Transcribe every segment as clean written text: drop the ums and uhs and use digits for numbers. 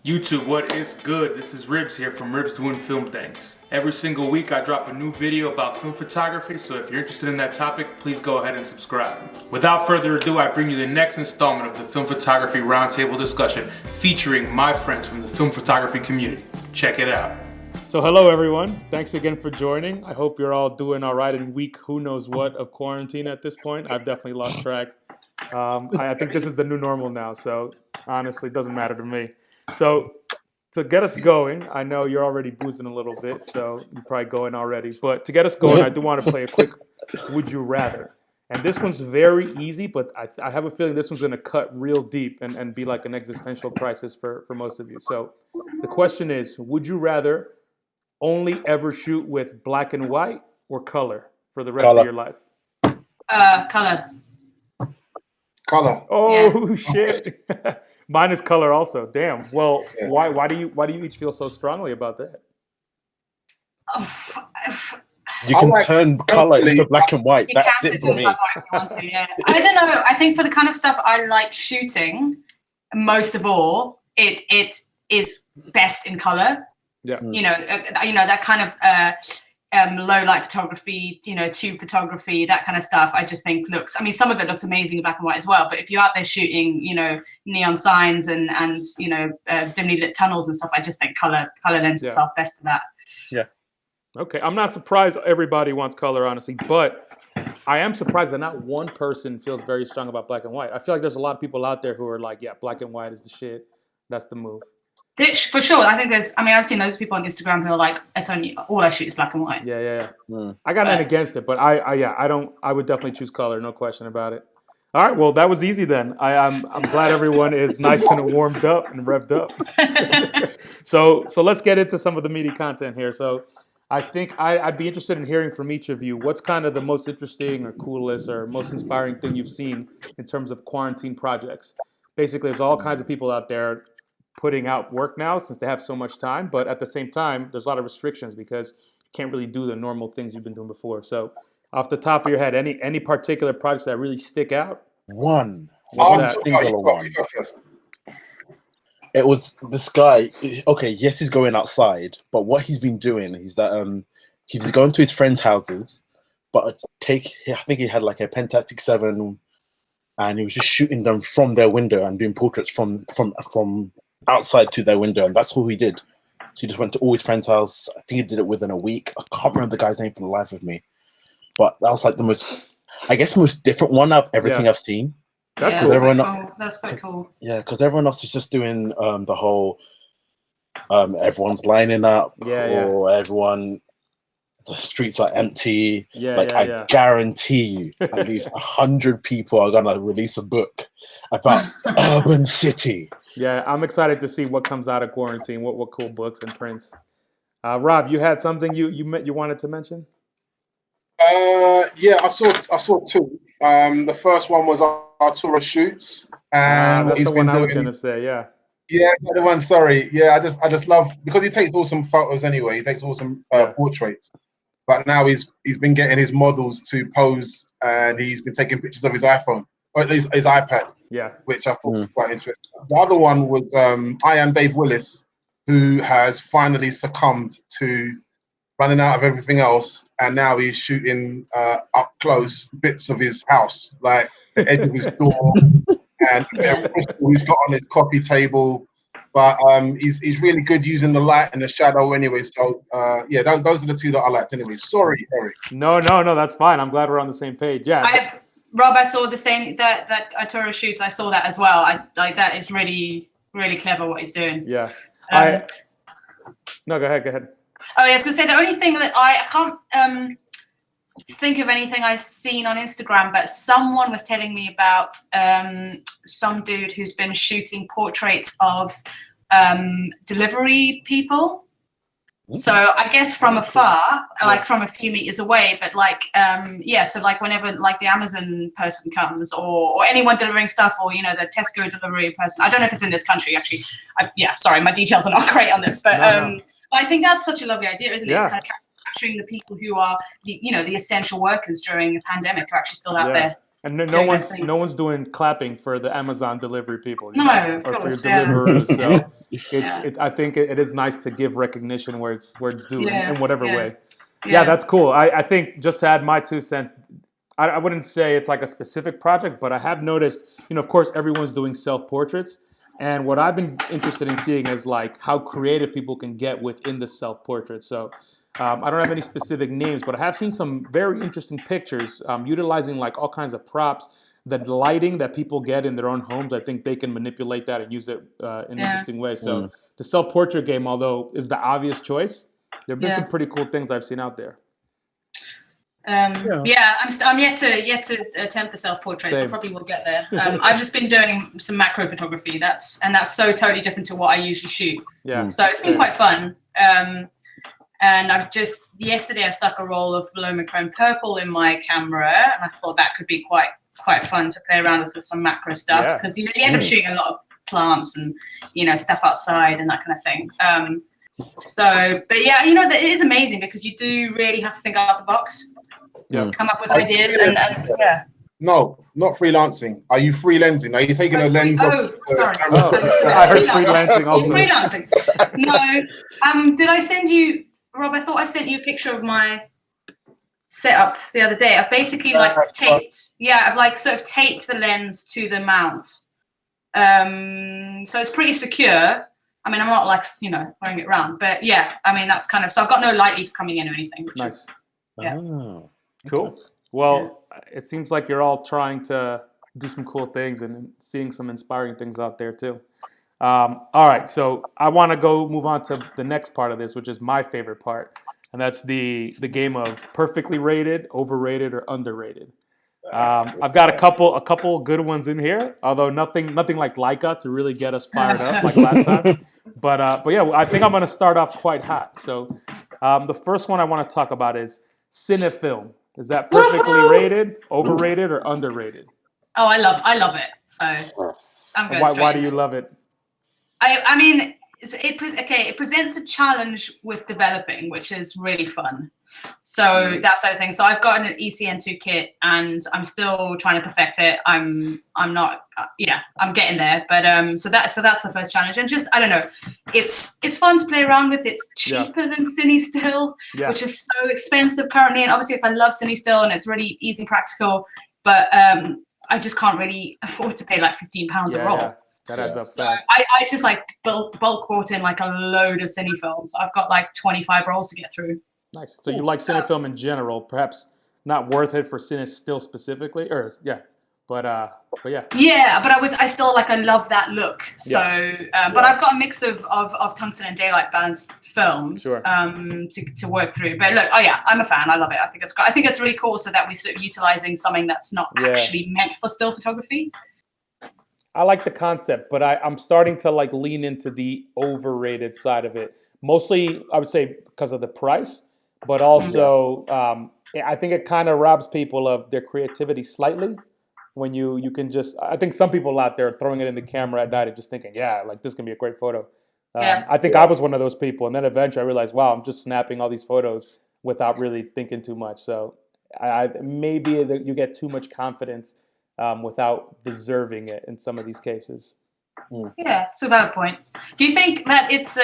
YouTube, what is good? This is Ribs here from Ribs Doing Film Things. Every single week I drop a new video about film photography, so if you're interested in that topic, please go ahead and subscribe. Without further ado, I bring you the next installment of the Film Photography Roundtable discussion featuring my friends from the film photography community. Check it out. So hello everyone, thanks again for joining. I hope you're all doing all right in week who knows what of quarantine at this point. I've definitely lost track. I think this is the new normal now, so honestly it doesn't matter to me. So to get us going, I know you're already boozing a little bit, so you're probably going already. But to get us going, I do want to play a quick Would You Rather. And this one's very easy, but I have a feeling this one's going to cut real deep and be like an existential crisis for most of you. So the question is, would you rather only ever shoot with black and white or color for the rest of your life? Color. Oh, yeah. Shit. Mine is color also. Damn. Well, yeah. Why do you each feel so strongly about that? You can turn color into black and white. That's it for me. If you want to, yeah. I don't know. I think for the kind of stuff I like shooting, most of all, it is best in color. Yeah. You know that kind of low light photography, tube photography, that kind of stuff. I just think looks. I mean, some of it looks amazing in black and white as well. But if you're out there shooting, neon signs and dimly lit tunnels and stuff, I just think color lends itself best to that. Yeah. Okay, I'm not surprised everybody wants color, honestly, but I am surprised that not one person feels very strong about black and white. I feel like there's a lot of people out there who are like, yeah, black and white is the shit. That's the move. For sure. I think I've seen those people on Instagram who are like, it's only all I shoot is black and white. Yeah. I got nothing against it, but I would definitely choose color, no question about it. All right, well, that was easy then. I'm glad everyone is nice and warmed up and revved up. So let's get into some of the meaty content here. So I think I'd be interested in hearing from each of you. What's kind of the most interesting or coolest or most inspiring thing you've seen in terms of quarantine projects? Basically, there's all kinds of people out there putting out work now since they have so much time, but at the same time, there's a lot of restrictions because you can't really do the normal things you've been doing before. So off the top of your head, any particular projects that really stick out? One. It was this guy. Okay, yes, he's going outside, but what he's been doing is that he's going to his friends' houses, but I think he had like a Pentax 7, and he was just shooting them from their window and doing portraits from outside to their window, and that's all he did. So he just went to all his friends' house. I think he did it within a week. I can't remember the guy's name for the life of me, but that was like the most different one out of everything I've seen. That's cool. That's quite cool. Yeah, because everyone else is just doing the whole everyone's lining up, or everyone. The streets are empty. I guarantee you, at least 100 people are gonna release a book about the urban city. Yeah, I'm excited to see what comes out of quarantine. What cool books and prints. Rob, you had something you wanted to mention? Yeah, I saw two. The first one was Arturo Shoots, and that's he's the been one I was doing. gonna say. Yeah. Yeah, the one. Sorry. Yeah, I just love because he takes awesome photos anyway. He takes awesome portraits. But now he's been getting his models to pose, and he's been taking pictures of his iPhone or his iPad. Yeah, which I thought was quite interesting. The other one was I Am Dave Willis, who has finally succumbed to running out of everything else, and now he's shooting up close bits of his house, like the edge of his door and a bit of crystal he's got on his coffee table. But he's really good using the light and the shadow anyway. So, those are the two that I liked anyway. Sorry, Eric. No, that's fine. I'm glad we're on the same page. Yeah. Rob, I saw the same, that Arturo Shoots, I saw that as well. That is really, really clever what he's doing. Yeah. No, go ahead. Oh, yeah, I was going to say, the only thing that I can't think of anything I've seen on Instagram, but someone was telling me about some dude who's been shooting portraits of delivery people. So I guess from afar, like from a few meters away, but so like whenever like the Amazon person comes or anyone delivering stuff or, the Tesco delivery person, I don't know if it's in this country actually. Sorry, my details are not great on this, but I think that's such a lovely idea, isn't it? It's kind of capturing the people who are the essential workers during a pandemic are actually still out there. And no doing their one's thing. no one's doing clapping for the Amazon delivery people. No, of or course, for your yeah. deliverers. So Yeah. I think it is nice to give recognition where it's due Yeah, in whatever yeah. way. Yeah, that's cool. I think just to add my 2 cents, I wouldn't say it's like a specific project, but I have noticed, of course, everyone's doing self-portraits. And what I've been interested in seeing is like how creative people can get within the self-portrait. So I don't have any specific names, but I have seen some very interesting pictures utilizing like all kinds of props. The lighting that people get in their own homes, I think they can manipulate that and use it in interesting ways. So the self-portrait game, although is the obvious choice, there have been some pretty cool things I've seen out there. I'm yet to attempt the self-portrait, so probably we'll get there. I've just been doing some macro photography. That's so totally different to what I usually shoot. Yeah. So it's been quite fun. And yesterday I stuck a roll of low chrome purple in my camera, and I thought that could be quite fun to play around with some macro stuff, because you end up shooting a lot of plants and stuff outside and that kind of thing. But yeah, it is amazing because you do really have to think out the box. Yeah. Come up with ideas and yeah. No, not freelancing. Are you freelancing? Are you taking a lens? Sorry. I heard freelancing also. Freelancing. No. Did I send you, Rob? I thought I sent you a picture of my setup the other day. I've basically taped. Yeah, I've sort of taped the lens to the mount. So it's pretty secure. I mean, I'm not wearing it around, but yeah, I mean that's kind of. So I've got no light leaks coming in or anything, which is yeah. Oh, cool. Well, it seems like you're all trying to do some cool things and seeing some inspiring things out there too. All right, so I want to move on to the next part of this, which is my favorite part, and that's the game of perfectly rated, overrated, or underrated. I've got a couple good ones in here, although nothing like Leica to really get us fired up like last time. But yeah, I think I'm going to start off quite hot. So the first one I want to talk about is Cinestill Film. Is that perfectly rated, overrated, or underrated? Oh, I love it. So I'm going straight. Why do you love it? I mean, it presents a challenge with developing, which is really fun. So that's the other thing. So I've got an ECN2 kit, and I'm still trying to perfect it. I'm not, I'm getting there. But so that's the first challenge, and just I don't know, it's fun to play around with. It's cheaper than Cinestill, which is so expensive currently. And obviously, if I love Cinestill and it's really easy and practical, but I just can't really afford to pay like £15 a roll. Yeah. That adds up so fast. I just bulk bought in like a load of Cine films. I've got like 25 rolls to get through. Nice. So you like Cine film in general, perhaps not worth it for Cinestill specifically, or but yeah. Yeah, but I still I love that look. So, but I've got a mix of tungsten and daylight balanced films to work through. But look, I'm a fan. I love it. I think it's great. I think it's really cool so that we're sort of utilizing something that's not actually meant for still photography. I like the concept, but I'm starting to lean into the overrated side of it. Mostly, I would say because of the price, but also I think it kind of robs people of their creativity slightly. When you can just, I think some people out there are throwing it in the camera at night and just thinking, this can be a great photo. I think I was one of those people, and then eventually I realized, wow, I'm just snapping all these photos without really thinking too much. So maybe you get too much confidence without deserving it in some of these cases. Yeah, it's a valid point. Do you think that it's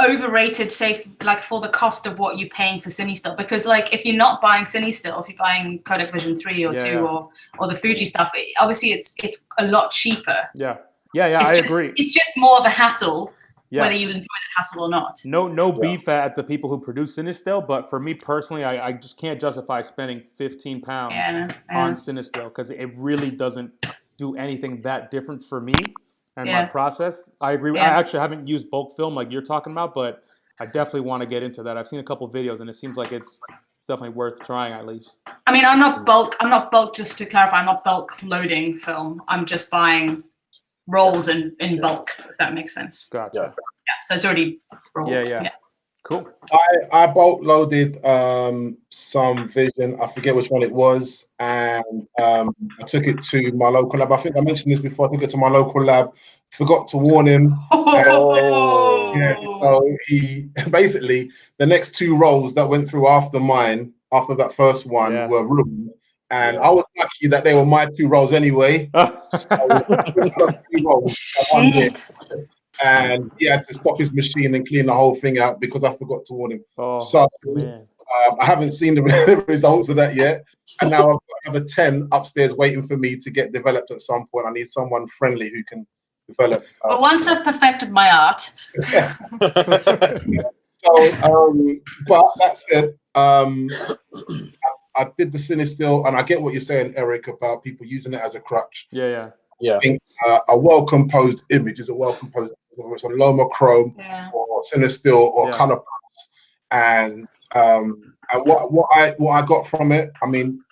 overrated, say, for the cost of what you're paying for Cinestill? Because if you're not buying Cinestill, if you're buying Kodak Vision 3 or 2 or the Fuji stuff, obviously it's a lot cheaper. Yeah, I agree. It's just more of a hassle, whether you enjoy the hassle or not. No beef at the people who produce Cinestill, but for me personally, I just can't justify spending £15 on Cinestill because it really doesn't do anything that different for me and my process. I agree. I actually haven't used bulk film like you're talking about, but I definitely want to get into that. I've seen a couple videos, and it seems like it's definitely worth trying at least. I mean, I'm not bulk. Just to clarify, I'm not bulk loading film. I'm just buying rolls in bulk, if that makes sense. Gotcha. Yeah, so it's already rolled. Yeah. Cool. I bulk loaded some Vision. I forget which one it was, and I took it to my local lab. I think I mentioned this before. I took it to my local lab. Forgot to warn him. So he basically the next 2 rolls that went through after that first one were ruined. And I was lucky that they were my 2 rolls anyway. So 3 rolls at one hit. And he had to stop his machine and clean the whole thing out because I forgot to warn him. So I haven't seen the results of that yet. And now I've got another 10 upstairs waiting for me to get developed at some point. I need someone friendly who can develop. Well, once I've perfected my art. So, but that said, I did the Cinestill, and I get what you're saying, Eric, about people using it as a crutch. Yeah. I think a well-composed image is a well-composed, whether it's on Loma Chrome or Cinestill or Color Pass. And what I got from it, I mean,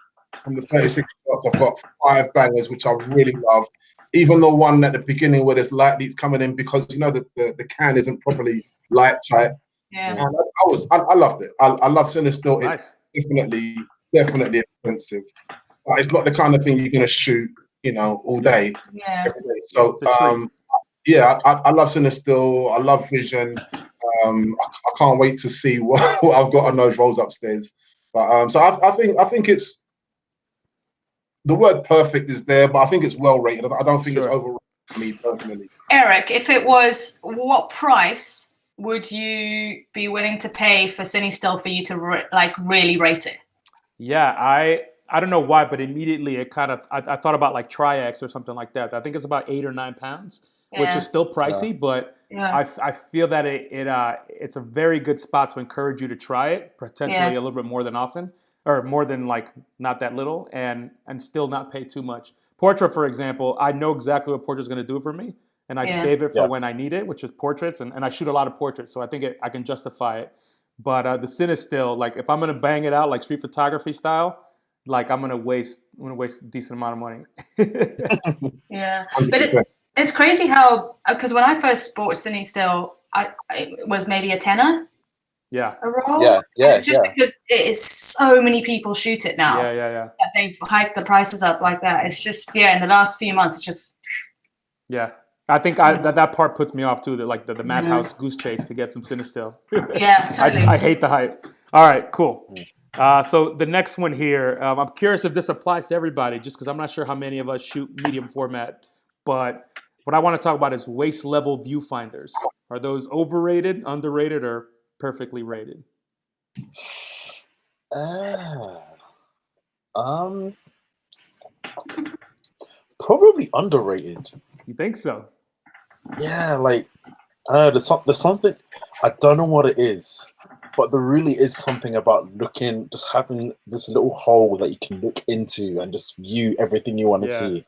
from the 36 shots, I've got 5 bangers, which I really love. Even the one at the beginning where there's light leaks coming in because you know the can isn't properly light tight. Yeah. And I loved it. I love Cinestill. Nice. It's definitely expensive, but it's not the kind of thing you're gonna shoot, you know, all day. Yeah. Every day. So I love Cinestill. I love Vision. I can't wait to see what I've got on those rolls upstairs. But so I think it's the word perfect is there, but I think it's well rated. I don't think it's overrated for me personally. Eric, if it was, what price would you be willing to pay for Cinestill for you to really rate it? Yeah, I don't know why, but immediately it kind of I thought about like Tri-X or something like that. I think it's about £8 or £9, which is still pricey, but I feel that it's a very good spot to encourage you to try it, potentially a little bit more than often, or more than like not that little, and still not pay too much. Portrait, for example, I know exactly what Portrait's going to do for me, and I save it for when I need it, which is portraits, and I shoot a lot of portraits, so I think I can justify it. But the Cinestill, like if I'm gonna bang it out like street photography style, like I'm gonna waste a decent amount of money. Yeah, but it's crazy how, because when I first bought Cinestill, it was maybe a tenner. Yeah. A roll. Yeah. It's just because it is so many people shoot it now. Yeah. That they've hiked the prices up like that. It's just in the last few months, it's just. Yeah. I think that part puts me off too. Like the madhouse goose chase to get some Cinestill. Yeah, totally. I hate the hype. All right, cool. So the next one here, I'm curious if this applies to everybody, just because I'm not sure how many of us shoot medium format. But what I want to talk about is waist level viewfinders. Are those overrated, underrated, or perfectly rated? Probably underrated. You think so? Yeah, like there's something, I don't know what it is, but there really is something about just having this little hole that you can look into and just view everything you want to see,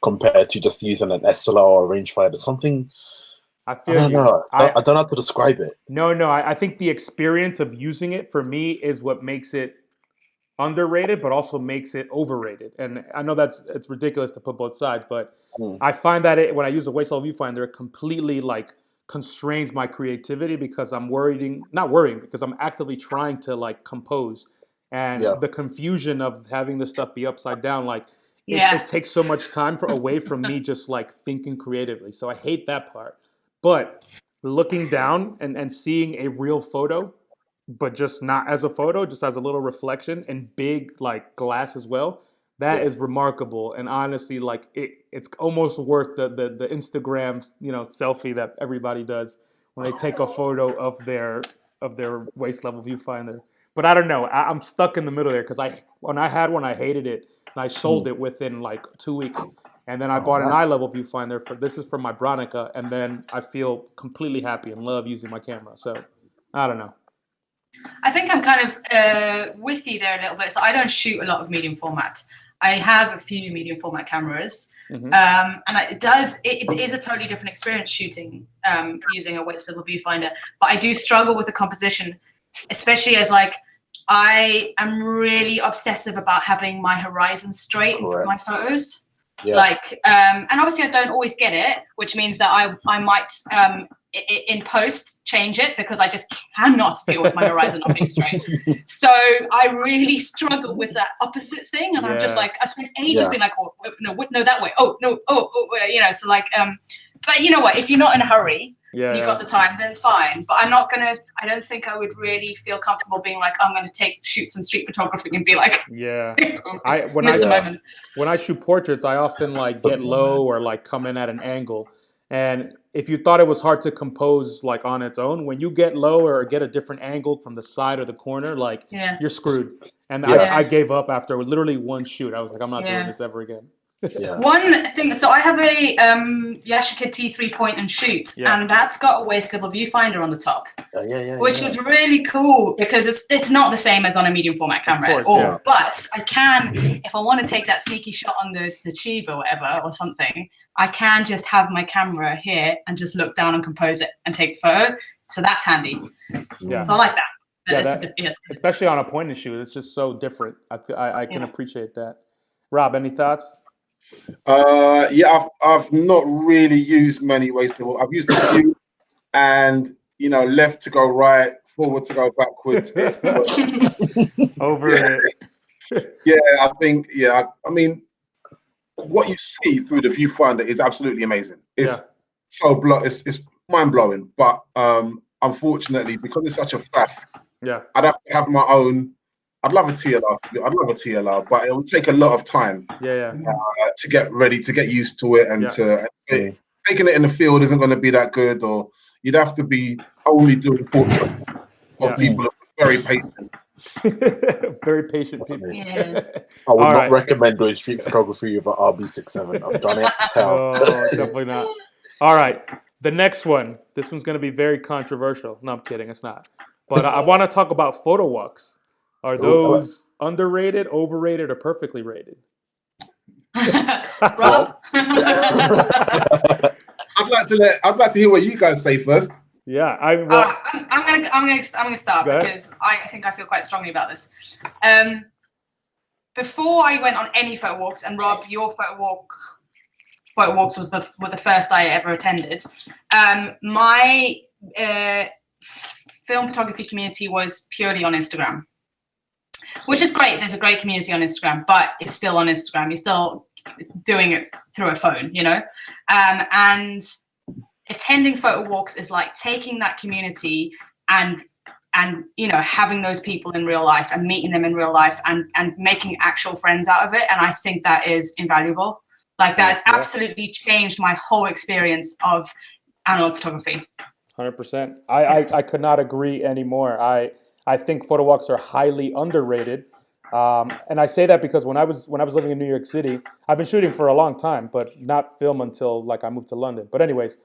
compared to just using an SLR or a rangefinder. Something, I don't know. I don't know how to describe it. No, I think the experience of using it for me is what makes it underrated, but also makes it overrated. And I know it's ridiculous to put both sides, but I find that when I use a waist level viewfinder, it completely like constrains my creativity because I'm not worrying, because I'm actively trying to like compose, and the confusion of having this stuff be upside down, like it takes so much time away from me just like thinking creatively. So I hate that part. But looking down and seeing a real photo, but just not as a photo, just as a little reflection and big like glass as well, that is remarkable. And honestly, like it's almost worth the Instagram selfie that everybody does when they take a photo of their waist level viewfinder. But I don't know, I'm stuck in the middle there, because when I had one, I hated it, and I sold it within like 2 weeks. And then I bought an eye level viewfinder this is for my Bronica, and then I feel completely happy and love using my camera. So I don't know. I think I'm kind of with you there a little bit. So I don't shoot a lot of medium format. I have a few medium format cameras, and it is a totally different experience shooting using a waist level viewfinder. But I do struggle with the composition, especially as like I am really obsessive about having my horizon straight in my photos. Yeah. Like, and obviously I don't always get it, which means that I might in post change it, because I just cannot deal with my horizon not being straight. So I really struggle with that opposite thing, and I'm just like, I spent ages being like, oh no, that way. Oh no, so like, but you know what? If you're not in a hurry, you got the time, then fine. But I don't think I would really feel comfortable being like, I'm going to shoot some street photography and be like, when I shoot portraits, I often like get low or like come in at an angle. And if you thought it was hard to compose like on its own, when you get low or get a different angle from the side or the corner, like you're screwed. And I gave up after literally one shoot. I was like, I'm not doing this ever again. One thing, so I have a Yashica T3 point and shoot, and that's got a waist level viewfinder on the top, which is really cool because it's not the same as on a medium format camera, but I can, if I want to take that sneaky shot on the tube or whatever or something, I can just have my camera here and just look down and compose it and take the photo. So that's handy. Yeah. So I like that. Especially on a point and shoot, it's just so different. I can appreciate that. Rob, any thoughts? I've not really used many waist level. I've used a few, and left to go right, forward to go backwards. Over it. I think. I mean, what you see through the viewfinder is absolutely amazing. It's it's mind blowing. But unfortunately, because it's such a faff, I'd have to have my own. I'd love a TLR, but it would take a lot of time to get ready, to get used to it, and taking it in the field isn't going to be that good, or you'd have to be only doing portraits of people who are very patient. Very patient people. I would not recommend doing street photography with an RB67. I've done it. Definitely not. All right, the next one. This one's going to be very controversial. No, I'm kidding. It's not. But I want to talk about Photowalks. Are those underrated, overrated, or perfectly rated? Rob? I'd like to hear what you guys say first. Yeah, I'm gonna start because I think I feel quite strongly about this. Before I went on any Photowalks, and Rob, your Photowalks were the first I ever attended. My film photography community was purely on Instagram. Which is great. There's a great community on Instagram, but it's still on Instagram. You're still doing it through a phone, and attending Photowalks is like taking that community and having those people in real life and meeting them in real life and making actual friends out of it. And I think that is invaluable. Like that has absolutely changed my whole experience of analog photography. 100%. I could not agree anymore. I think Photowalks are highly underrated, and I say that because when I was living in New York City, I've been shooting for a long time, but not film until I moved to London. But anyways,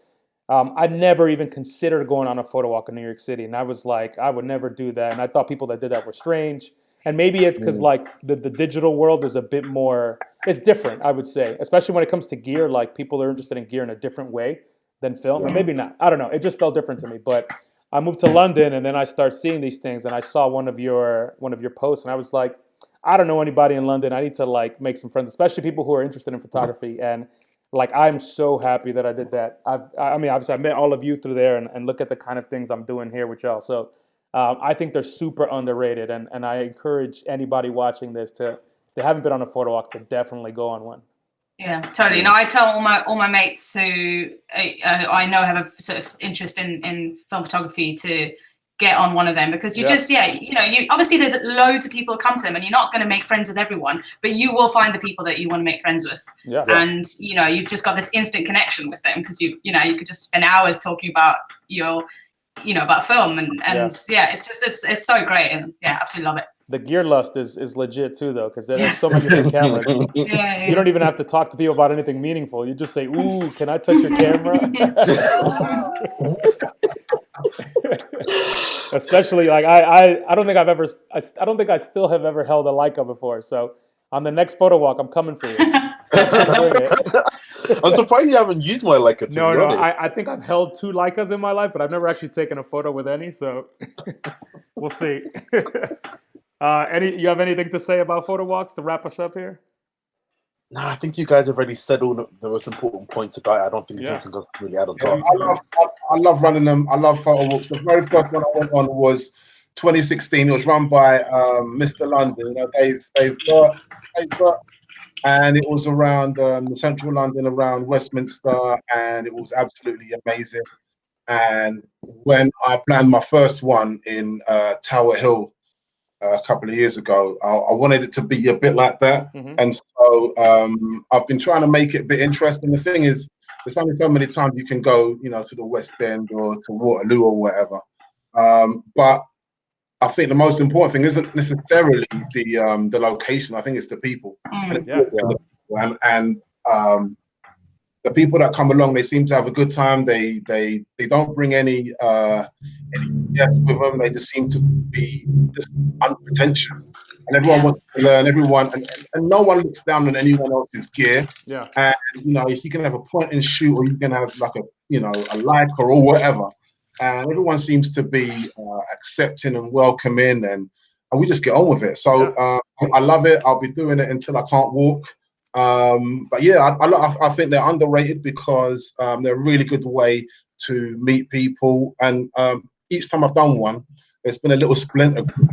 I never even considered going on a Photowalk in New York City, and I was like, I would never do that, and I thought people that did that were strange. And maybe it's because like the digital world is a bit more, it's different, I would say, especially when it comes to gear. Like people are interested in gear in a different way than film, and maybe not. I don't know. It just felt different to me, but. I moved to London, and then I started seeing these things, and I saw one of your posts, and I was like, I don't know anybody in London. I need to like make some friends, especially people who are interested in photography. And like, I'm so happy that I did that. I mean, obviously, I met all of you through there, and look at the kind of things I'm doing here with y'all. So I think they're super underrated, and I encourage anybody watching this if they haven't been on a Photowalk, to definitely go on one. Yeah, totally. No, I tell all my mates who I know have a sort of interest in film photography to get on one of them, because you obviously there's loads of people who come to them, and you're not going to make friends with everyone, but you will find the people that you want to make friends with. Yeah. And you've just got this instant connection with them because you could just spend hours talking about about film and it's just it's so great, and absolutely love it. The gear lust is legit too, though, because there's so many different cameras. You don't even have to talk to people about anything meaningful. You just say, "Ooh, can I touch your camera?" Especially like I don't think I still have ever held a Leica before. So on the next Photowalk, I'm coming for you. I'm surprised you haven't used my Leica. No, I think I've held 2 Leicas in my life, but I've never actually taken a photo with any. So we'll see. You have anything to say about Photowalks to wrap us up here? No, I think you guys have already said all the most important points about it. I don't think there's anything else to really add on top. I love running them. I love Photowalks. The very first one I went on was 2016. It was run by Mr. London, Dave Burt, and it was around the central London, around Westminster, and it was absolutely amazing. And when I planned my first one in Tower Hill a couple of years ago, I wanted it to be a bit like that. Mm-hmm. And so I've been trying to make it a bit interesting. The thing is, there's only so many times you can go, you know, to the West End or to Waterloo or whatever. But I think the most important thing isn't necessarily the location. I think it's the people. And the people that come along, they seem to have a good time. They don't bring any guests with them. They just seem to be just unpretentious, and everyone wants to learn. Everyone and no one looks down on anyone else's gear. Yeah. And you know, if you can have a point and shoot, or you can have like a Leica or whatever, and everyone seems to be accepting and welcoming, and we just get on with it. So I love it. I'll be doing it until I can't walk. But yeah, I think they're underrated because they're a really good way to meet people. And each time I've done one, there's been a little splinter group,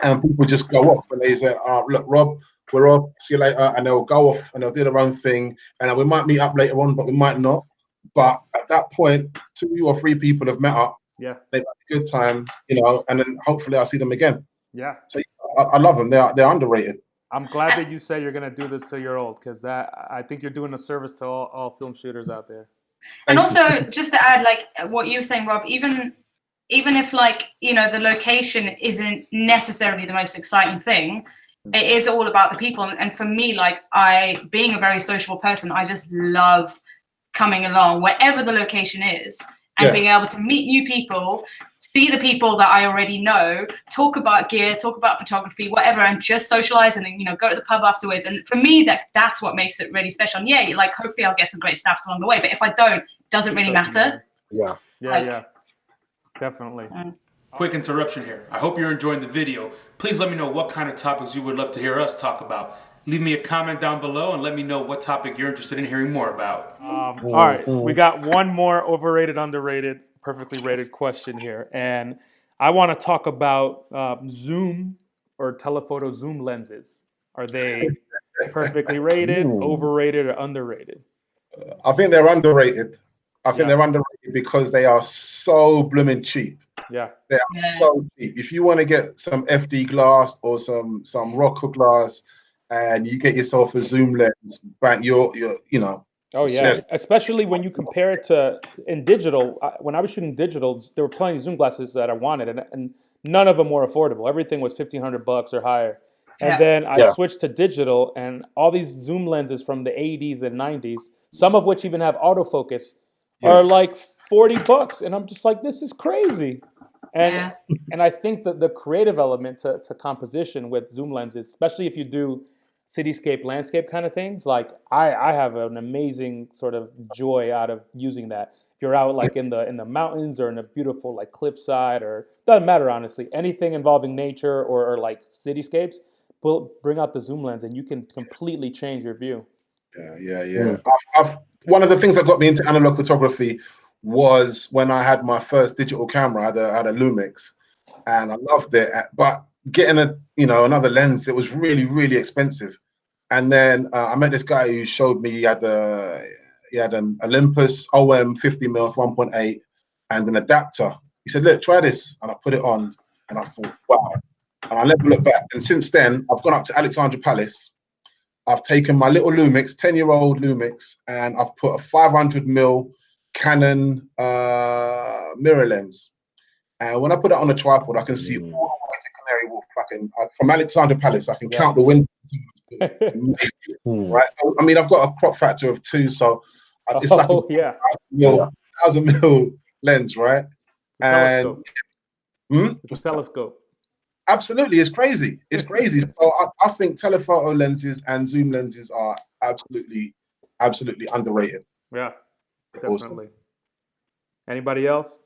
and people just go off and they say, "Look, Rob, we're off. See you later," and they'll go off and they'll do their own thing. And we might meet up later on, but we might not. But at that point, 2 or 3 people have met up. Yeah, they've had a good time, you know, and then hopefully I'll see them again. Yeah. So I love them. They're underrated. I'm glad that you say you're going to do this till you're old, because I think you're doing a service to all film shooters out there. And also, just to add, like what you were saying, Rob, even if, like, you know, the location isn't necessarily the most exciting thing, it is all about the people. And for me, like, being a very sociable person, I just love coming along wherever the location is and being able to meet new people, see the people that I already know, talk about gear, talk about photography, whatever, and just socialize and then, you know, go to the pub afterwards. And for me, that's what makes it really special. And yeah, like, hopefully I'll get some great snaps along the way, but if I don't, it doesn't really matter. Yeah. Yeah, definitely. Quick interruption here. I hope you're enjoying the video. Please let me know what kind of topics you would love to hear us talk about. Leave me a comment down below and let me know what topic you're interested in hearing more about. All right, we got one more overrated, underrated, perfectly rated question here. And I want to talk about zoom or telephoto zoom lenses. Are they perfectly rated, overrated, or underrated? I think they're underrated. I think they're underrated because they are so blooming cheap. Yeah. They are so cheap. If you want to get some FD glass or some Rocco glass, and you get yourself a zoom lens, but you're you know. Oh yeah, especially when you compare it to in digital. When I was shooting digitals, there were plenty of zoom glasses that I wanted, and none of them were affordable. Everything was $1,500 or higher. And then I switched to digital, and all these zoom lenses from the 80s and 90s, some of which even have autofocus, are like $40, and I'm just like, this is crazy. And and I think that the creative element to composition with zoom lenses, especially if you do cityscape, landscape kind of things, like I have an amazing sort of joy out of using that. If you're out like in the mountains or in a beautiful like cliffside, or doesn't matter honestly, anything involving nature or like cityscapes, bring out the zoom lens and you can completely change your view. Yeah. One of the things that got me into analog photography was when I had my first digital camera. I had a Lumix, and I loved it. But getting another lens, it was really, really expensive. And then I met this guy who showed me he had an Olympus OM 50mm 1.8 and an adapter. He said, "Look, try this," and I put it on, and I thought, wow. And I never looked back. And since then, I've gone up to Alexandra Palace. I've taken my little Lumix, 10-year-old Lumix, and I've put a 500mm Canon mirror lens. And when I put it on a tripod, I can see all the way to Canary Wharf. From Alexandra Palace, I can count the windows. It's amazing, right? I mean, I've got a crop factor of 2, so it's like a 1,000mm lens, right? And it's a telescope. Absolutely, it's crazy. It's crazy. So I think telephoto lenses and zoom lenses are absolutely underrated. Yeah, definitely. Awesome. Anybody else?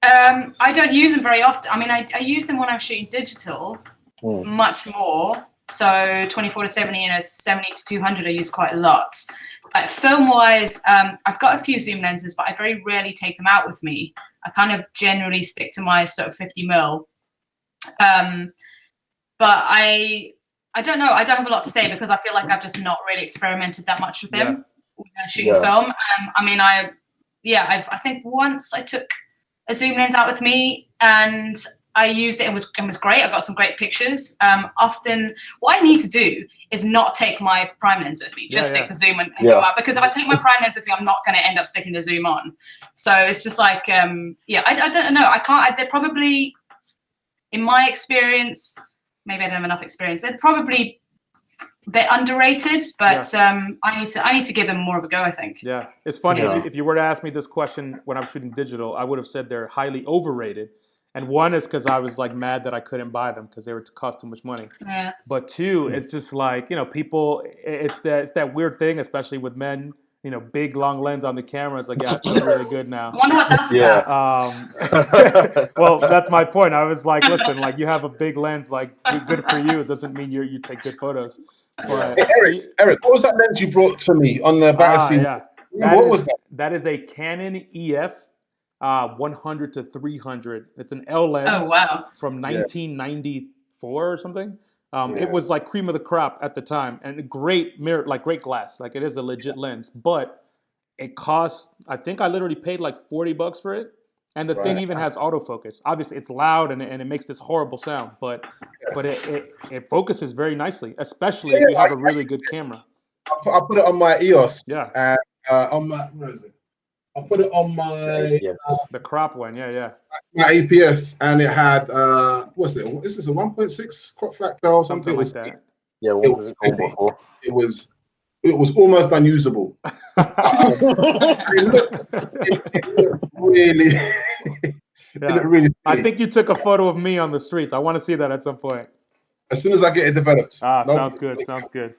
I don't use them very often. I mean, I use them when I'm shooting digital, much more. So 24-70 and a 70-200 I use quite a lot. But film-wise, I've got a few zoom lenses, but I very rarely take them out with me. I kind of generally stick to my sort of 50mm. But I don't know. I don't have a lot to say because I feel like I've just not really experimented that much with them shooting film. I mean, yeah, I think once I took a zoom lens out with me and I used it and it was great. I got some great pictures. Often what I need to do is not take my prime lens with me, just stick the zoom and go out, because if I take my prime lens with me, I'm not going to end up sticking the zoom on. So it's just like, I don't know. I can't, they're probably, in my experience, maybe I don't have enough experience, they're probably a bit underrated, but I need to give them more of a go, I think. Yeah, it's funny. If you were to ask me this question when I was shooting digital, I would have said they're highly overrated. And one is because I was like mad that I couldn't buy them because they were cost too much money. Yeah. But two, it's just like, people, it's that weird thing, especially with men, big long lens on the camera. It's like, yeah, it's really good now. I wonder what that's about. Well, that's my point. I was like, listen, like you have a big lens, like good for you. It doesn't mean you take good photos. But, hey, Eric, what was that lens you brought for me on the Battersea? What was that? That is a Canon EF 100 to 300. It's an L lens. Oh, wow. From 1994 or something. It was like cream of the crop at the time, and a great mirror, like great glass. Like it is a legit lens, but it costs, I think I literally paid like $40 for it. And the thing even has autofocus. Obviously it's loud and it makes this horrible sound, but it focuses very nicely, especially if you have a really good camera. I put it on my EOS. Yeah. And on my, where is it? I put it on my the crop one, my APS, and it had what's it? Is this a 1.6 crop factor or something? Like that. Yeah, what was it called before? It was almost unusable. It looked really. It looked really. I think you took a photo of me on the streets. I want to see that at some point. As soon as I get it developed. Sounds good. Sounds good.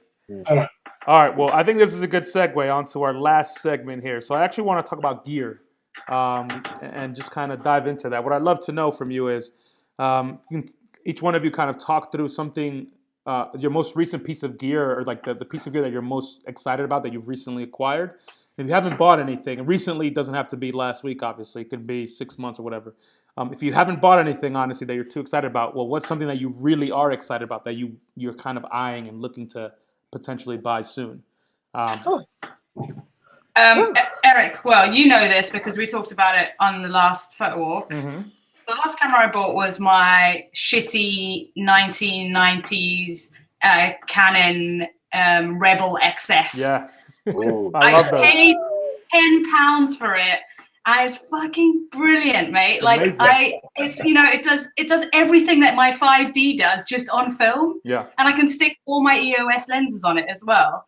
All right. Well, I think this is a good segue onto our last segment here. So I actually want to talk about gear, and just kind of dive into that. What I'd love to know from you is, each one of you kind of talk through something, your most recent piece of gear, or like the piece of gear that you're most excited about that you've recently acquired. If you haven't bought anything, and recently doesn't have to be last week, obviously, it could be 6 months or whatever. If you haven't bought anything, honestly, that you're too excited about, well, what's something that you really are excited about that you're kind of eyeing and looking to potentially buy soon? Eric, well, you know this because we talked about it on the last photo walk. Mm-hmm. The last camera I bought was my shitty 1990s Canon Rebel XS. Yeah. Ooh. I paid £10 for it. And it's fucking brilliant, mate. Like it does everything that my 5D does just on film. Yeah. And I can stick all my EOS lenses on it as well.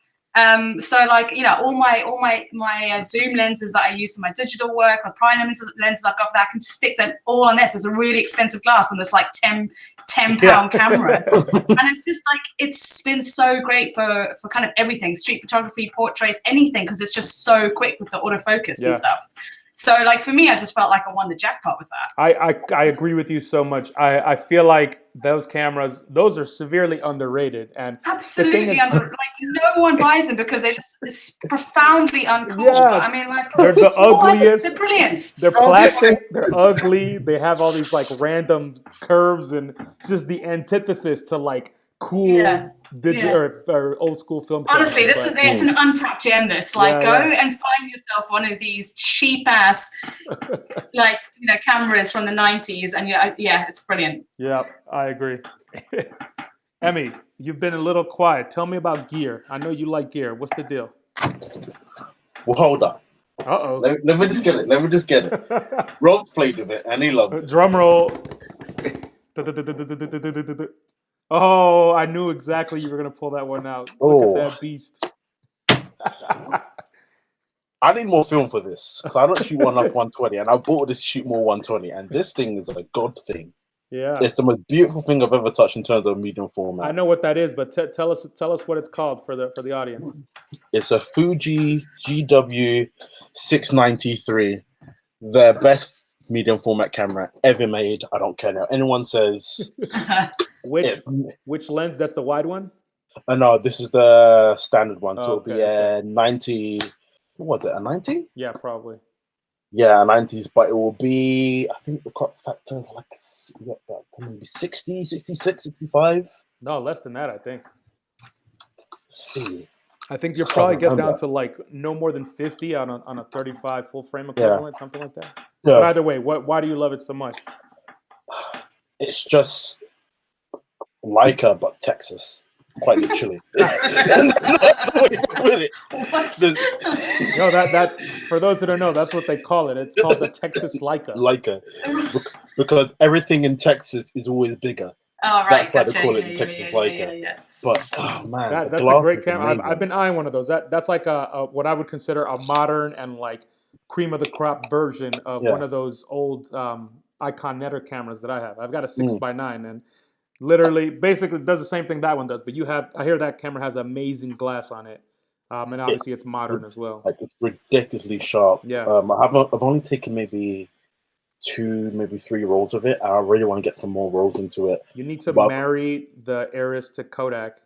So like, all my zoom lenses that I use for my digital work, or prime lenses I've got for that, I can just stick them all on this. It's a really expensive glass on this like £10 camera. And it's just like, it's been so great for kind of everything, street photography, portraits, anything, because it's just so quick with the autofocus and stuff. So like for me, I just felt like I won the jackpot with that. I agree with you so much. I feel like those cameras, those are severely underrated, and absolutely like no one buys them because they're just profoundly uncool. Yeah. But I mean, like they're the ugliest. They're brilliant. They're plastic. They're ugly. They have all these like random curves, and just the antithesis to like cool digital or old school film. Honestly, it's an untapped gem. This go and find yourself one of these cheap ass cameras from the 90s, and it's brilliant. Yeah, I agree. Emmy, you've been a little quiet. Tell me about gear. I know you like gear. What's the deal? Well, hold up. Uh-oh. Let me just get it. Rob's played with it, and he loves it. Drum roll. Oh, I knew exactly you were going to pull that one out. Look at that beast. I need more film for this, because I don't shoot enough 120, and I bought this to shoot more 120, and this thing is a god thing. Yeah. It's the most beautiful thing I've ever touched in terms of medium format. I know what that is, but tell us what it's called for the audience. It's a Fuji GW 693, the best medium format camera ever made. I don't care now. Anyone says which lens? That's the wide one? No, this is the standard one. So it'll be okay. a 90. What was it? A 90? Yeah, probably. Yeah, a 90s, but it will be, I think the crop factor is like maybe 60, 66, 65. No, less than that, I think. Let's see. I think you'll Can't probably get down remember. to like no more than 50 on a 35 full frame Yeah. equivalent, something like that. But Yeah, either way, why do you love it so much? it's just Leica, but Texas, quite literally. The way to put it. What? No, that for those that don't know, that's what they call it. It's called the Texas Leica. Leica, because everything in Texas is always bigger. Oh, right. That's why Gotcha. they call it Yeah, the yeah, Texas yeah, Leica. yeah. But oh man, the That's a glass great is camera. I've amazing. been eyeing one of those. That's like a what I would consider a modern and like cream of the crop version of Yeah. one of those old Icon Netter cameras that I have. I've got a Mm. 6x9 and literally basically does the same thing that one does. But I hear that camera has amazing glass on it, and obviously it's modern as well. Like it's ridiculously sharp. Yeah. I've only taken maybe 2, maybe 3 rolls of it. I really want to get some more rolls into it. You need to But- marry the Aris to Kodak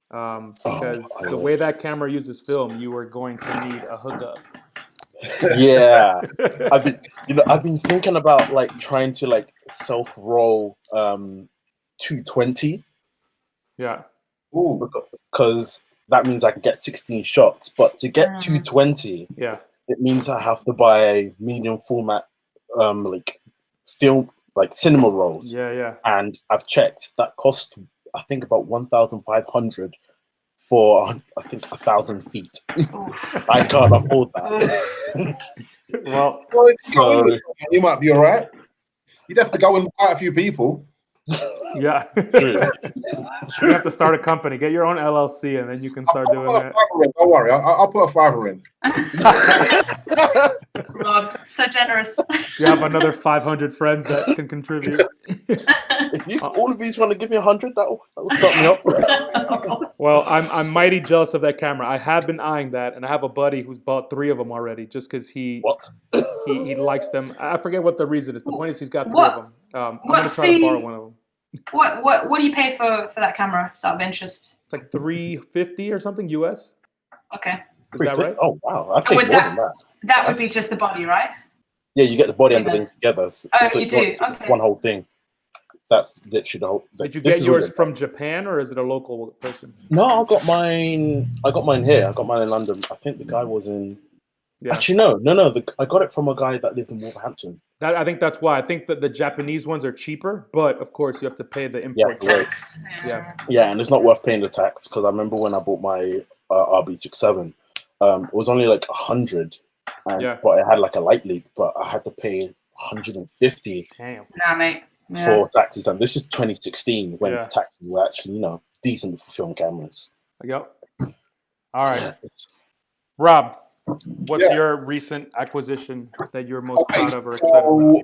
because I the will. way that camera uses film, you are going to need a hookup. Yeah, I've been thinking about like trying to like self roll 220 Yeah. Ooh. because that means I can get 16 shots. But to get 220, Yeah. it means I have to buy medium format like film, like cinema rolls. Yeah. Yeah. And I've checked that costs I think about 1,500 for I think 1,000 feet. I can't afford that. Well, Well, you might be all right. You'd have to go and quite a few people. yeah. True. You have to start a company, get your own LLC, and then you can start I'll doing put a that. fiver in. Don't worry, I'll put a fiver in. Rob, so generous. You have another 500 friends that can contribute. If all of these want to give me 100, that'll start me up. Well, I'm mighty jealous of that camera. I have been eyeing that, and I have a buddy who's bought 3 of them already, just because he likes them. I forget what the reason is. The point is he's got 3 of them. I'm gonna try to borrow one of them. What do you pay for that camera? It's out of interest. It's like $350 or something US. Okay. Is that right? Oh wow, I paid With more than that. That would be just the body, right? Yeah, you get the body and the Yeah. things together. So You it's do? it's Okay. one whole thing. That's literally the whole. Did you this get is yours what it- from Japan or is it a local person? No, I got mine. I got mine here. I got mine in London. I think the guy was in. Yeah. Actually, no. I got it from a guy that lived in Wolverhampton. I think that's why. I think that the Japanese ones are cheaper, but of course you have to pay the import Yeah, right. Tax. Yeah. Yeah, and it's not worth paying the tax because I remember when I bought my RB67, it was only like 100, Yeah. but it had like a light leak, but I had to pay 150 Damn. Nah, mate. Yeah. for taxes, and this is 2016 when Yeah. taxes were actually decent for film cameras. Yep. All right. Yeah. Rob, what's Yeah. your recent acquisition that you're most Okay, proud of or excited about? so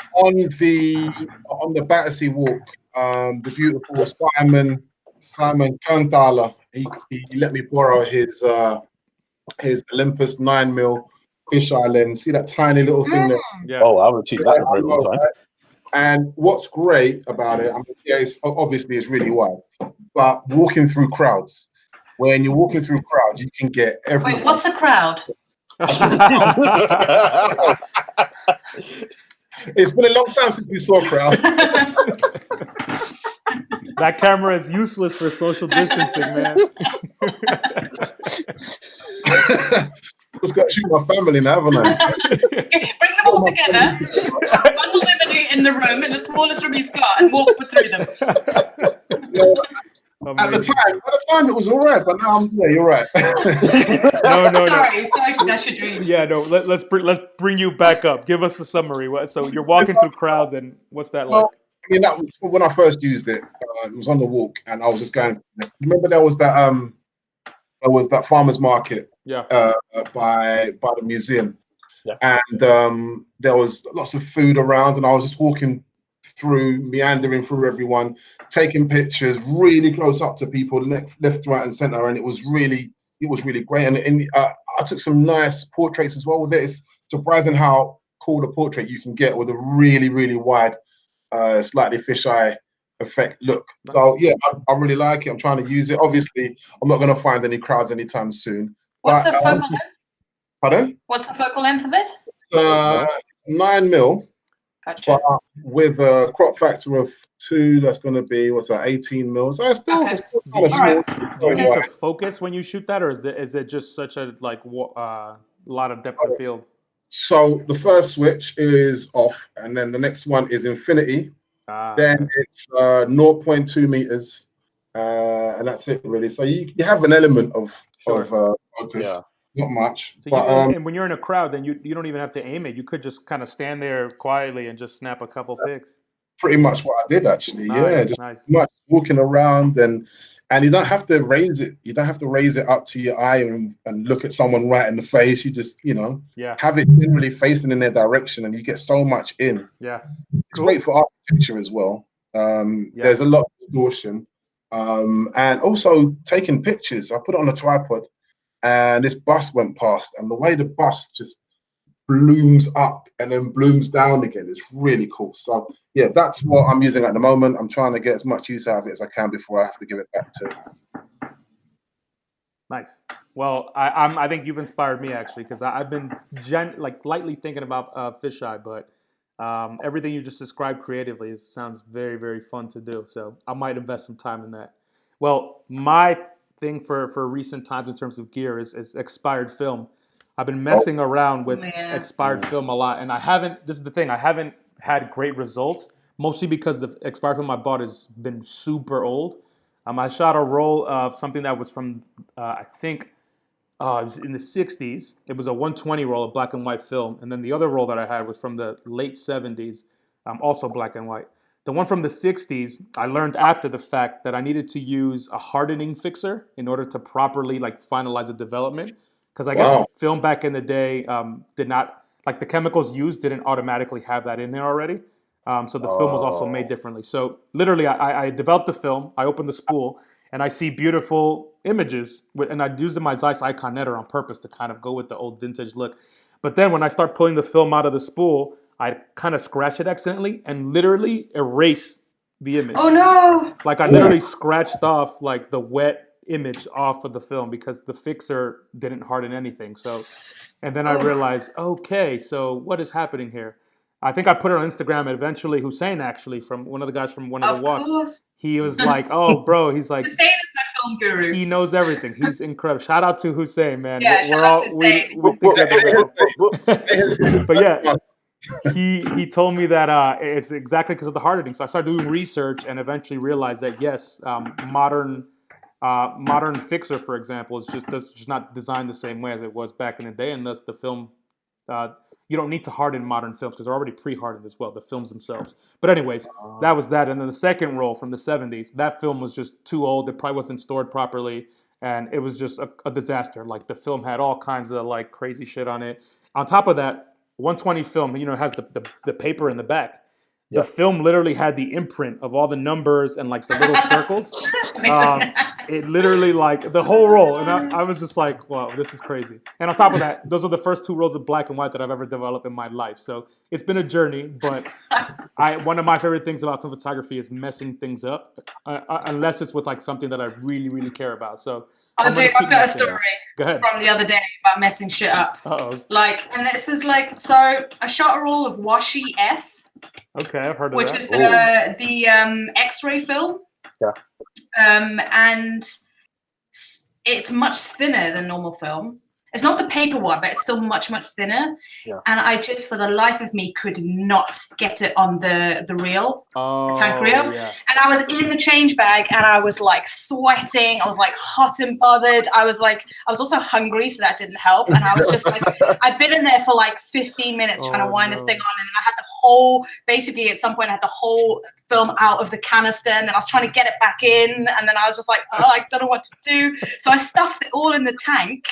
on the Battersea Walk, the beautiful Simon Kantala, he let me borrow his Olympus 9mm fisheye lens. See that tiny little thing there? Yeah. Oh, I haven't seen that in a very long time. And what's great about it, I mean, yeah, obviously it's really wide, but walking through crowds, when you're walking through crowds, you can get everyone. Wait, what's a crowd? It's been a long time since we saw a crowd. That camera is useless for social distancing, man. Just got to shoot my family now, haven't I? Bring them all together, bundle them in the room, in the smallest room you've got, and walk through them. At the time, it was all right, but now you're right. No. Sorry to dash your dreams. Yeah, no. Let's bring you back up. Give us a summary. So you're walking through crowds, and what's that like? Well, I mean, that was when I first used it. It was on the walk, and I was just going. Remember, there was that farmers market. Yeah. By the museum, Yeah. and there was lots of food around, and I was just walking through, meandering through everyone, taking pictures really close up to people, left, right, and center, and it was really great. And I took some nice portraits as well with it. It's surprising how cool a portrait you can get with a really, really wide, slightly fisheye effect look. So yeah, I really like it. I'm trying to use it. Obviously, I'm not going to find any crowds anytime soon. What's the focal length? Pardon? What's the focal length of it? It's 9mm. Gotcha. But with a crop factor of 2, that's going to be, what's that, 18 mils. So it's still, Okay. it's still kind of All small. right. Do you need to Right. focus when you shoot that, or is it just such a lot of depth of field? So the first switch is off, and then the next one is infinity. Then Okay. it's 0.2 meters, and that's it really. So you have an element of Sure. focus, Yeah. not much. So But and when you're in a crowd, then you don't even have to aim it. You could just kind of stand there quietly and just snap a couple pics. pretty much what I did actually. Nice, Yeah, just nice. much walking around, and you don't have to raise it. You don't have to raise it up to your eye and look at someone right in the face. You just Yeah, have it generally facing in their direction, and you get so much in. yeah. It's great for architecture as well. There's a lot of distortion, and also taking pictures. I put it on a tripod, and this bus went past, and the way the bus just blooms up and then blooms down again is really cool. So yeah, that's what I'm using at the moment. I'm trying to get as much use out of it as I can before I have to give it back to. Nice. Well, I think you've inspired me actually, because I've been lightly thinking about fisheye, but everything you just described creatively sounds very, very fun to do. So I might invest some time in that. Well, my thing for recent times in terms of gear is expired film. I've been messing around with expired film a lot, and this is the thing, I haven't had great results, mostly because the expired film I bought has been super old. I shot a roll of something that was from, I think, it was in the 60s. It was a 120 roll of black and white film. And then the other roll that I had was from the late 70s, also black and white. The one from the 60s, I learned after the fact that I needed to use a hardening fixer in order to properly finalize the development. Because I guess film back in the day did not, the chemicals used didn't automatically have that in there already. So the film was also made differently. So literally, I developed the film, I opened the spool, and I see beautiful images, and I used my Zeiss Icon Netter on purpose to kind of go with the old vintage look. But then when I start pulling the film out of the spool, I kind of scratch it accidentally and literally erase the image. Oh no! I literally scratched off the wet image off of the film because the fixer didn't harden anything. So, and then I realized, okay, so what is happening here? I think I put it on Instagram, and eventually Hussein, actually, from one of the guys from one of the walks, Course. he was like, oh, bro, he's like, Hussein is my film guru. he knows everything. He's incredible. Shout out to Hussein, man. Yeah, shout out to Hussein. We think that but yeah, he told me that it's exactly because of the hardening. So I started doing research and eventually realized that, yes, modern fixer, for example, is just not designed the same way as it was back in the day, and thus the film, you don't need to harden modern films because they're already pre-hardened as well, the films themselves. But anyways, that was that. And then the second roll from the 70s, that film was just too old. It probably wasn't stored properly, and it was just a disaster. The film had all kinds of crazy shit on it. On top of that, 120 film, it has the paper in the back. The film literally had the imprint of all the numbers and the little circles. It literally the whole roll, and I was just like, wow, this is crazy. And on top of that, those are the first 2 rolls of black and white that I've ever developed in my life. So it's been a journey, but one of my favorite things about film photography is messing things up, unless it's with something that I really, really care about. So I've got a story from the other day about messing shit up. Uh-oh. And this is so I shot a roll of Washi F. Okay, I've heard of which that. is the X-ray film. Yeah. And it's much thinner than normal film. It's not the paper one, but it's still much, much thinner. Yeah. And I just, for the life of me, could not get it on the reel, tank reel. Yeah. And I was in the change bag, and I was sweating. I was hot and bothered. I was also hungry, so that didn't help. And I was just I'd been in there for 15 minutes trying to wind this thing on, and I had the whole, basically at some point I had the whole film out of the canister, and then I was trying to get it back in, and then I was just I don't know what to do. So I stuffed it all in the tank.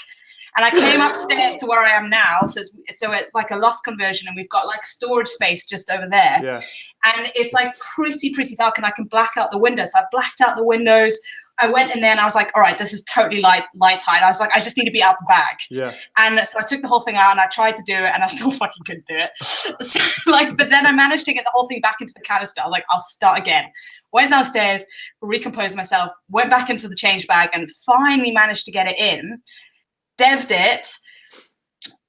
And I came upstairs to where I am now. So it's a loft conversion, and we've got storage space just over there. Yeah. And it's pretty dark, and I can black out the windows. So I blacked out the windows. I went in there and I was like, all right, this is totally light tight. I was like, I just need to be out the bag. Yeah. And so I took the whole thing out and I tried to do it, and I still fucking couldn't do it. So, but then I managed to get the whole thing back into the canister. I was like, I'll start again. Went downstairs, recomposed myself, went back into the change bag, and finally managed to get it in. Dev'd it,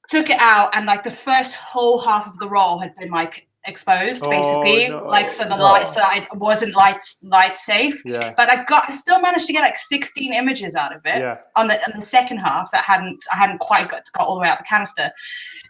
took it out, and the first whole half of the roll had been exposed, basically. no. Like, so the light, so it wasn't light safe. Yeah. But I still managed to get like 16 images out of it Yeah. on the second half that I hadn't quite got all the way out the canister.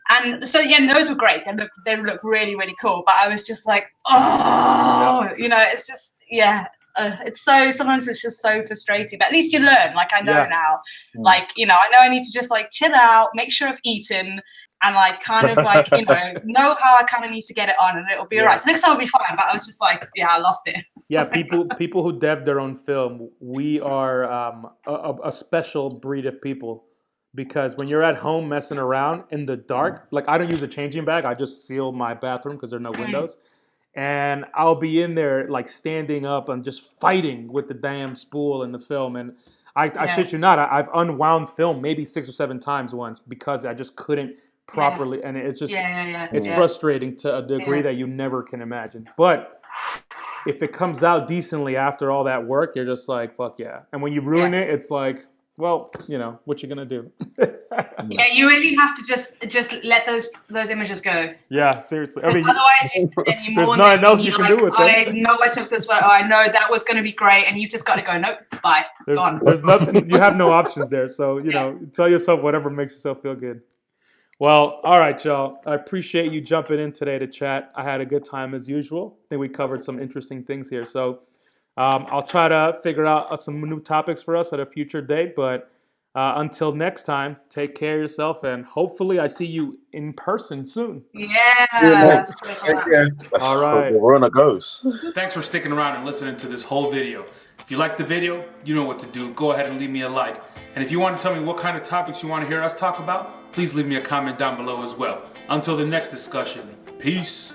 And so yeah, those were great. They look really, really cool. But I was just like, oh, you know, it's just it's so, sometimes it's just so frustrating. But at least you learn. Like I know now, like, you know, I know I need to just like chill out, make sure I've eaten, and like kind of like, you know how I kind of need to get it on, and it'll be all right. So next time will be fine. But I was just like, I lost it. Yeah, people who dev their own film, we are a special breed of people, because when you're at home messing around in the dark, like I don't use a changing bag, I just seal my bathroom because there are no windows, and I'll be in there like standing up and just fighting with the damn spool in the film, and I shit you not, I've unwound film maybe 6 or 7 times once because I just couldn't properly, and it's just it's frustrating to a degree that you never can imagine. But if it comes out decently after all that work, you're just like, fuck yeah. And when you ruin it, it's like, well, you know, what you gonna do? Yeah, you really have to just let those images go. Yeah, seriously. I mean, otherwise, there's nothing else you can do with it. I know I took this photo. I know that was going to be great, and you just got to go. Nope, bye, gone. There's nothing. You have no options there. So you know, tell yourself whatever makes yourself feel good. Well, all right, y'all. I appreciate you jumping in today to chat. I had a good time as usual. I think we covered some interesting things here. So I'll try to figure out some new topics for us at a future date. But until next time, take care of yourself, and hopefully I see you in person soon. Yeah, that's great. All right. The Rona goes. Thanks for sticking around and listening to this whole video. If you liked the video, you know what to do. Go ahead and leave me a like. And if you want to tell me what kind of topics you want to hear us talk about, please leave me a comment down below as well. Until the next discussion, peace.